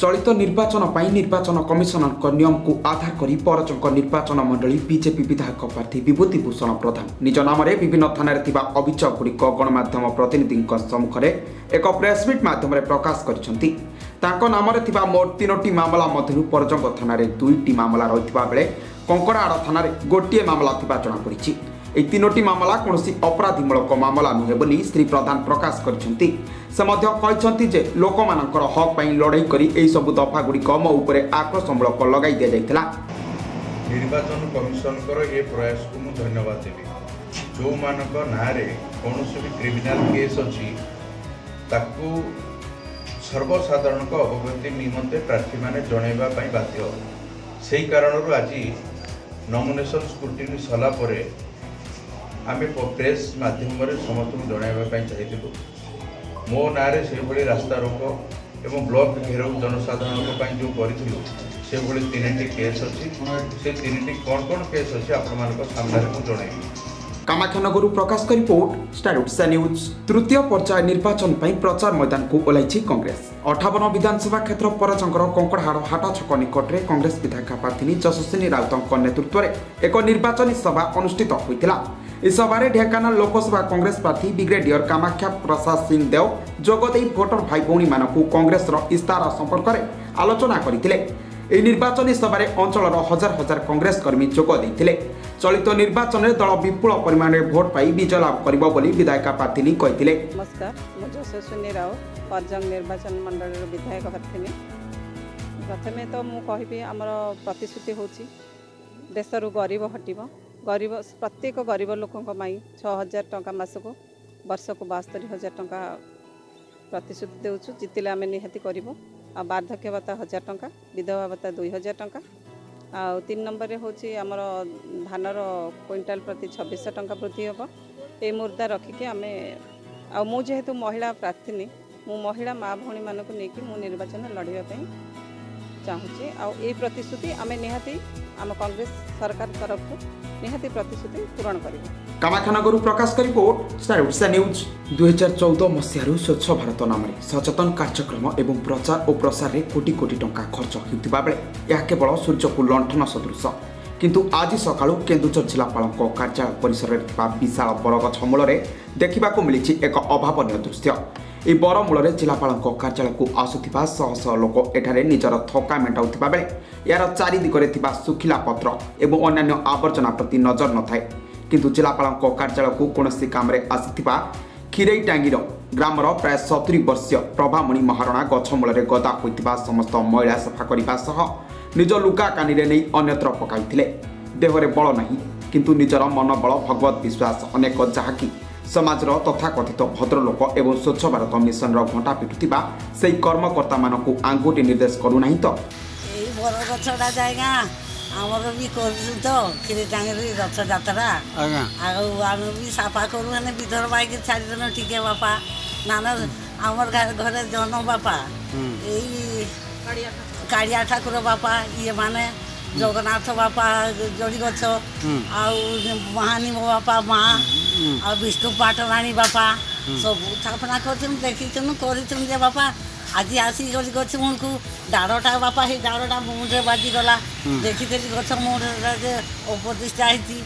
चलित निर्वाचन पर निर्वाचन कमिशनर नियम को आधार कर परचंक निर्वाचन मंडली बीजेपी विधायक प्रार्थी विभूति भूषण प्रधान निज नाम विभिन्न थाना अभियोग गुड़िक गणमाध्यम प्रतिनिधि सम्मुखें एक प्रेसमिट मध्यम प्रकाश कर नाम मोट 3टी मामला मध्य परजंग थाना 2टी मामला रही बेले कंकड़ाहाड़ थाना गोटे मामला जमापड़ी। এই 3টি मामला कौन अपराधीमूलक मामला नुहे बोली श्री प्रधान प्रकाश करते जे लोक मानकर हक पर लड़ाई कर सब दफा गुड़िक मो उपरे आक्रोशमूलक लगाई दि जाइथिला। निर्वाचन कमिशन ये प्रयास को मु धन्यवाद देवी। जो मानक नारे कौन भी क्रिमिनाल केस अच्छी ताकू सर्वसाधारण अवगति निमंते प्रार्थी माने जनइबा पई बाध्य से कारण आज नॉमिनेशन स्क्रूटिनी सला परे आम प्रेस मध्यम समस्त जनवाई चाहिए मो ना से भाई रास्ता रोक एवं ब्लॉक घेराव जनसाधारण जो करूँ से भाई 3टी केस अच्छी से 3टी कौन कौन केस अच्छी आपण सामने जनइबी। कामाख्यानगर प्रकाश का रिपोर्ट स्टार ओडिशा न्यूज। तृतीय पर्याय निर्वाचन पर प्रचार मैदान को ओह्लाई कांग्रेस। 58 विधानसभा क्षेत्र परजंगर कंकड़ाहाड़ हाटा छक निकट में कांग्रेस विधायक प्रार्थी यशस्विनी राउत नेतृत्व में एक निर्वाचनी सभा अनुष्ठित होता। इस सभा ढेंकानाल लोकसभा कांग्रेस प्रार्थी ब्रिगेडियर कामाख्या प्रसाद सिंह देव जोगदे भोटर भाई भौणी मानू कांग्रेस इस्तार संपर्क में आलोचना करते। ଏହି ନିର୍ବାଚନୀ ସଭାରେ ଅଞ୍ଚଳର ହଜାର ହଜାର କଂଗ୍ରେସ କର୍ମୀ ଯୋଗ ଦେଇଥିଲେ। ଚଳିତ ନିର୍ବାଚନରେ ଦଳ ବିପୁଳ ପରିମାଣରେ ଭୋଟ ପାଇ ବିଜୟ ଲାଭ କରିବ ବୋଲି ବିଧାୟକ ପ୍ରାର୍ଥିନୀ କହିଥିଲେ। ନମସ୍କାର, ମୁଁ ଯଶସ୍ୱିନୀ ରାଓ ପରଜଙ୍ଗ ନିର୍ବାଚନ ମଣ୍ଡଳୀର ବିଧାୟକ ପ୍ରାର୍ଥିନୀ। ପ୍ରଥମେ ତ ମୁଁ କହିବି ଆମର ପ୍ରତିଶ୍ରୁତି ହେଉଛି ଦେଶରୁ ଗରିବ ହଟିବ। ଗରିବ ପ୍ରତ୍ୟେକ ଗରିବ ଲୋକଙ୍କ ପାଇଁ 6,000 ଟଙ୍କା ମାସକୁ ବର୍ଷକୁ 72,000 ଟଙ୍କା ପ୍ରତିଶ୍ରୁତି ଦେଉଛୁ। ଜିତିଲେ ଆମେ ନିହାତି କରିବୁ। आ वार्धक्य भत्ता 1,000 टंका, विधवा भत्ता 2,000 टंका। आ 3 नंबर होची आमर धानर क्विंटाल प्रति 2600 टंका वृद्धि हम। ये मुद्दा रखिकी आम आ जेहेतु महिला प्रार्थी मु महिला माँ भौणी मानक लेकिन मु निर्वाचन लड़ाई चाहूँगी। आ प्रतिश्रुति आम निहाती आम कांग्रेस सरकार तरफ निहाती प्रतिश्रुति पूरण करें। कामाख्यानगर प्रकाश का रिपोर्ट स्टार ओडिशा न्यूज। 2014 मसीह स्वच्छ भारत नाम सचेतन कार्यक्रम एवं प्रचार और प्रसार में कोटी कोटी टंका खर्च होता बेले यह केवल सूर्य को लंठन सदृश। किंतु आज सकाळु केन्दुझर जिलापाल कार्यालय परिसर में विशाल बरगछ मूल देखा मिली एक अभावन दृश्य। यह बरमूल जिलापाल कार्यालय को आसुवा शह शह लोक एठारे निजर थका मेटाउथिबा बेले यार चारि दिगरे थिबा सुखिला पत्र एवं अन्य आवर्जना प्रति नजर न थाए। किंतु जिलापाल कार्यालय को कौन काम आसीथिबा खिरईटांगीर ग्रामर प्राय 70 वर्षीय प्रभामणि महारणा गछमूल गदा होइथिबा समस्त महिला सफा करने सह निज लुगा कानी नहीं अन्यत्र पकाइथिले। देहरे बल नहीं किंतु निजर मनोबल भगवत विश्वास अनेक जहाँकि समाजर तथाकथित भद्रलोक एवं स्वच्छ भारत मिशन घंटा पिटुथिबा से कर्मकर्ता मानकु आंगुठी निर्देश करूना तो आमर भी करूँ तो खिरीटांगी रथ जात्रा आम भी साफा करूँ विधर बाइक छाड़देन टिके बापा नाना आमर घरे जन बापा यही काड़िया ठाकुर बापा ये माने जगन्नाथ बापा जोड़ी गछ महानी मो बापा माँ आ विष्णु पाटराणी बापा सब स्थापना कर देखी कर बापा आज आसिक गछ मुंड को डाड़टा बापा ही डाड़टा मुंडे बाजीगला देखी गछ मुंडे अप्रतिष्ठा होती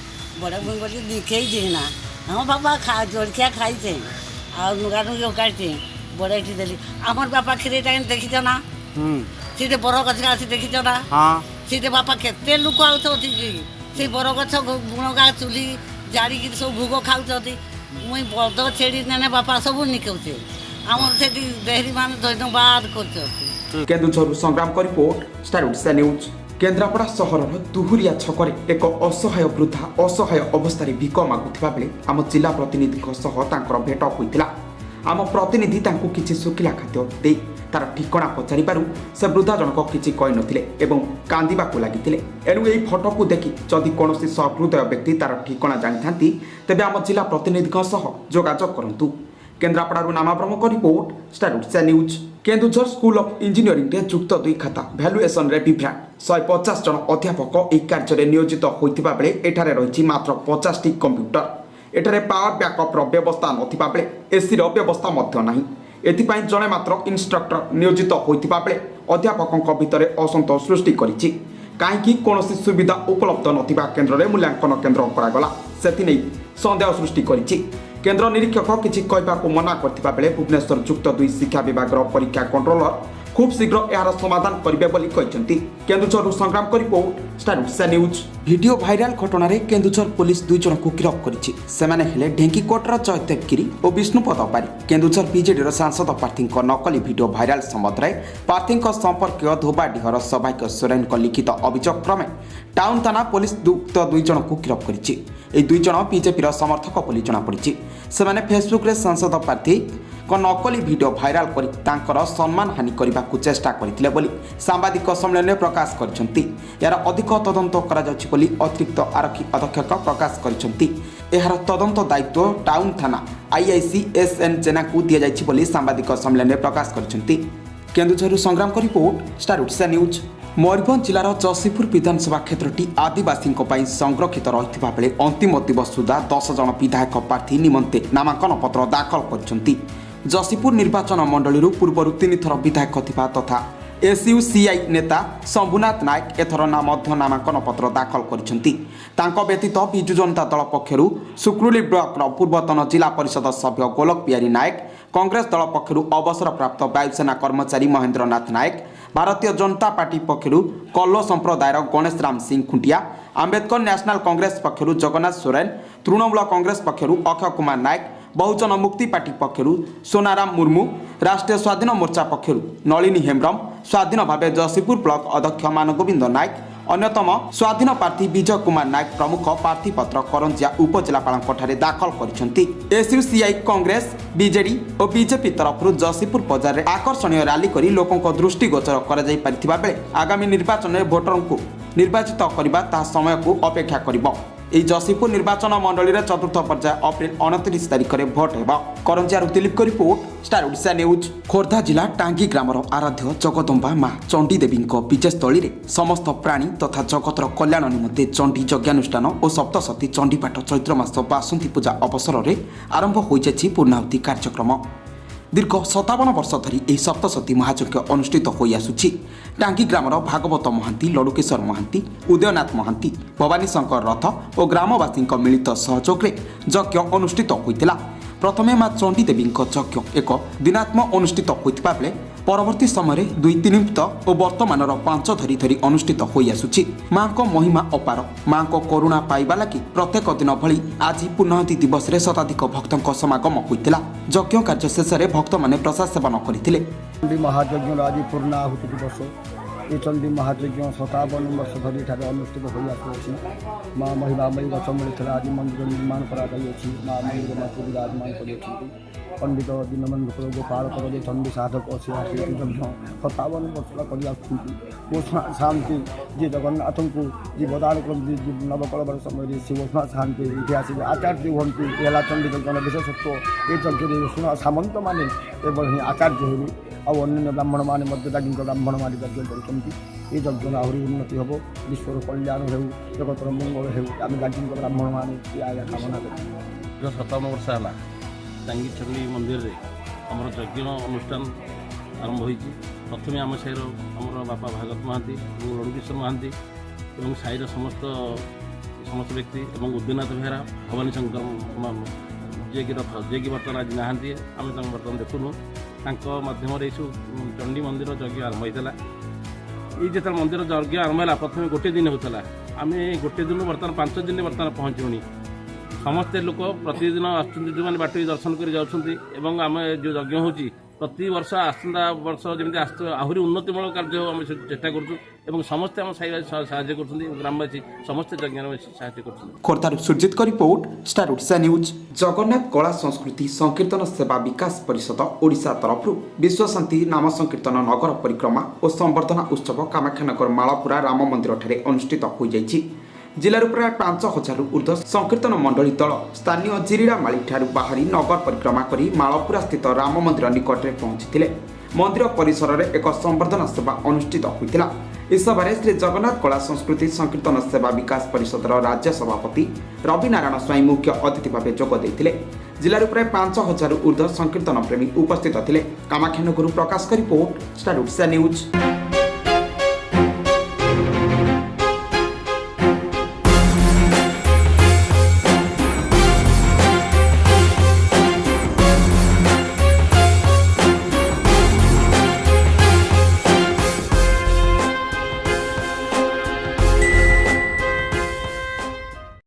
बड़े मुझे बोली दिखे देना हाँ बापा खा जलखिया खाई आ नुगा नुगी काटे बड़े देली आमर बापा खीरेटा देखीच ना सीटे बर गछ आसी देखीच ना सीटे बापा केते लोक आउे बर गछ गुणगा चुली जाड़ी सब भोग खाऊँ मुई बद छेड़ी ने बापा सब निकौचे देहरी मान धन्यवाद कर। केन्दुझर संग्राम का report star Odisha news. Kendrapara सहर दुहुरिया छकरे एक असहाय वृद्धा असहाय अवस्था भिक मागुवा बेले आम जिला प्रतिनिधि भेट होता। आम प्रतिनिधि किसी सुखिला खाद्य दे तार ठिकणा पचारू से वृद्धा जनक किसी कही नथिले कांदिबा को लगिथिले। एणु यही फटो को देखि जदि कौन सहृदय व्यक्ति तार ठिकणा जानी तेबे आम जिला प्रतिनिधि जोगाजोग करंतु। केन्द्रापड़ारू नामाब्रह्म का report star Odisha news. Keonjhar school of engineering जुक्त 2 खाता भैल्युएसन रे विभ्राट 150 जन अध्यापक यह कार्य नियोजित होता बेले एठारे रही मात्र 50टी कंप्यूटर। एठारे पावर बैकअप व्यवस्था नथिबा बेले एसी व्यवस्था मध्य नाही। एथिपाई जड़े मात्र इंस्ट्रक्टर नियोजित होता बेले अध्यापकों भितर असंतोष सृष्टि करिछि। कहीं कौन सुविधा उपलब्ध नथिबा केन्द्र में मूल्यांकन केन्द्र करागला से सन्देह सृष्टि करिछि। केन्द्र निरीक्षक किछि कहबाकू मना करथिबा बेले भुवनेश्वर युक्त 2 शिक्षा विभाग परीक्षा कंट्रोलर खूब शीघ्र यार समाधान करेंगे बोली कहते। केन्दुझर संग्राम को report star Odisha news. Video viral घटना रे केन्दुझर पुलिस 2 जन को गिरफ्त करिछि। सेमाने हेले ढेंकीकोटर जयदेव गिरी और विष्णुपद पारी। केन्दुझर बीजेडी सांसद प्रार्थी नकली वीडियो भाइराल संबंध में प्रार्थी संपर्क धोबाडीहर सौभाग्य सोरेन लिखित अभियोग क्रमे टाउन थाना पुलिस उक्त 2 जन को गिरफ्त करिछि। ए 2 जन बीजेपी समर्थक बोली जनापड़ी। सेमाने फेसबुक रे सांसद प्रार्थी नकली वीडियो भाइराल करी तांकर सम्मान हानि करने को चेष्टा करथिले बोली सांबादिक सम्मेलन में प्रकाश करछंती। यार अधिक तदंत करा जाउछि बोली अतिरिक्त आरक्षी अधीक्षक प्रकाश करछंती। एहार तदंत दायित्व टाउन थाना आईआईसी एसएन जेना को दिया जाइछि बोली सांबादिक सम्मेलन में प्रकाश करछंती। केन्दुझर संग्राम को report star Odisha news. Mayurbhanj जिलार जसीपुर विधानसभा क्षेत्रटी आदिवासी संरक्षित रही बेले अंतिम दिवस सुधा 10 जन विधायक प्रार्थी निमंते नामांकन पत्र दाखल करछंती। जसीपुर निर्वाचन मंडली पूर्व 3 थर विधायक थिबा तथा एसयूसीआई नेता शंभुनाथ नायक एथर नामांकन पत्र दाखल करछंती। तांको व्यतीत बिजु जनता दल पक्षरु सुक्रुली ब्लॉक पूर्वतन जिला परिषद सभ्य गोलक बिहारी नायक, कांग्रेस दल पक्षरु अवसरप्राप्त वायुसेना कर्मचारी महेंद्र नाथ नायक, भारतीय जनता पार्टी पक्षरु कल्लो संप्रदायर गणेश राम सिंह खुंटिया, आंबेडकर नेशनल कांग्रेस पक्षरु जगन्नाथ सोरेन, तृणमूल कांग्रेस पक्षरु अक्षय कुमार नायक, बहुजन मुक्ति पार्टी पक्षरु सोनाराम मुर्मू, राष्ट्रीय स्वाधीन मोर्चा पक्षरु नलिनी हेम्ब्रम, स्वाधीन भावे जसीपुर ब्लॉक अध्यक्ष मानगोविंद नायक, अन्यतम स्वाधीन प्रार्थी विजय कुमार नायक प्रमुख प्रार्थी पत्र करंजिया उपजिलापाल दाखल करिसेंती। एसयूसीआई कांग्रेस बीजेडी और बीजेपी तरफ जसीपुर बजार में आकर्षणीय रैली करी लोकों दृष्टिगोचर करा जाई परिथिबा बेले आगामी निर्वाचन में भोटर को निर्वाचित करबा ता समय को अपेक्षा करिबो। এই जसीपुर निर्वाचन मंडली चतुर्थ पर्याय अप्रैल 29 तारिख में भोट हेबा। करंजियार दिलीप को report star Odisha news. Khordha जिला टांगी ग्रामर आराध्य जगदम्बा माँ चंडी देवी विजयस्थली में समस्त प्राणी तथा जगतर कल्याण निमंते चंडी यज्ञानुष्ठान और सप्तशती चंडीपाठ चैत्र मास बासंती पूजा अवसर में आरंभ हो जाएगी पूर्णाहुति कार्यक्रम। दीर्घ 57 वर्ष धरी यह सप्तशती महायज्ञ अनुष्ठित हो आसुछि। टांगी ग्रामर भागवत महांती, लडुकेश्वर महांती, उदयनाथ महांती, भवानी शंकर रथ और ग्रामवासी मिलित सहयोग में यज्ञ अनुष्ठित होता। प्रथमे माँ चंडी देवी यज्ञ एक दिनात्म अनुष्ठित होता बेले परवर्ती समय 2-3 और वर्तमान 5 धरी धरी अनुष्ठित हो आसुछि। माँ को महिमा अपार। माँ को करुणा पाइबा लगी प्रत्येक दिन भली आज पूर्णाहुति दिवस रे शताधिक भक्तों समागम होता। यज्ञ कार्य शेष में भक्त मैंने प्रसाद सेवन करथिले। चंडी महायज्ञ आज पूर्णाहुति दिवस ये चंडी महायज्ञ 57 वर्ष धरी अनुष्ठित हो आसुछि। माँ महिमामयी गछ मूल आज मंदिर निर्माण कराई। माँ मंदिर माँ विराजमान कर पंडित दीनबंधु गोपाल कर चंडी साधक 57 वर्ष कर शांति जी जगन्नाथ को जी बदान नवकलवर समय शिवोष्णा शांति इतिहास आचार्य हमें एला चंडी जन विशेषत्व ये यज्ञ सामंत मैंने एवं आचार्य हो और अन्य ब्राह्मण मैंने मध्यदागी ब्राह्मण मैंने यज्ञ कर यज्ञ आहरी उन्नति हम विश्वर कल्याण हो जगतर मंगल होम दागी ब्राह्मण मैंने या कामना कर 57 वर्ष है टांगी चंडी मंदिर रे आमर यज्ञ अनुष्ठान आरंभ होती। प्रथम आम साइर आमर बापा भागवत महांती और लडुकेश्वर महांती और साइर समस्त व्यक्ति और उदयनाथ बेहरा भवानी शंकर जी की रथ जी की बर्तमान आज नहांती आम बर्तमान देखुनु मध्यम चंडी मंदिर यज्ञ आरंभ होता। ये जो मंदिर यज्ञ आरंभ है प्रथम गोटे दिन होता आम गोटे दिन बर्तमान 5 दिन बर्तमान पहुँचुनी। समस्ते लोक प्रतिदिन आसुँच जो मैंने बाट दर्शन कर आम जो यज्ञ हो प्रति वर्ष आसंता वर्ष जमी आहरी उन्नतिमूलक कार्य आम चेष्टा करूँ समस्ते आम साहाय्य कर ग्रामवासी समस्ते यज्ञ साहाय्य कर। खोर्धार सुरजित को report star Odisha news. Jagannath कला संस्कृति संकीर्तन सेवा विकास परिषद ओडिशा तरफ विश्व शांति नाम संकीर्तन नगर परिक्रमा और संवर्धना उत्सव कामाख्यानगर मालपुरा राम मंदिर ठारे अनुष्ठित हो जाइछि। जिलार प्राय 5000 ऊर्ध्व संकीर्तन मंडली दल स्थानीय जिरीड़ा माली ठारू बाहरी नगर परिक्रमा करी मालपुरा स्थित राम मंदिर निकट में पहुंची। मंदिर परिसर में एक संवर्धना सभा अनुष्ठित होता। इस सभारे श्री जगन्नाथ कला संस्कृति संकीर्तन सेवा विकास परिषदर राज्य सभापति रवि नारायण स्वाई मुख्य अतिथि भाव जोग देते। जिले प्राय 5000 ऊर्ध्व संकीर्तन प्रेमी उपस्थित थे। कामाख्यानगरु प्रकाश का रिपोर्ट, स्टार ओडिशा न्यूज।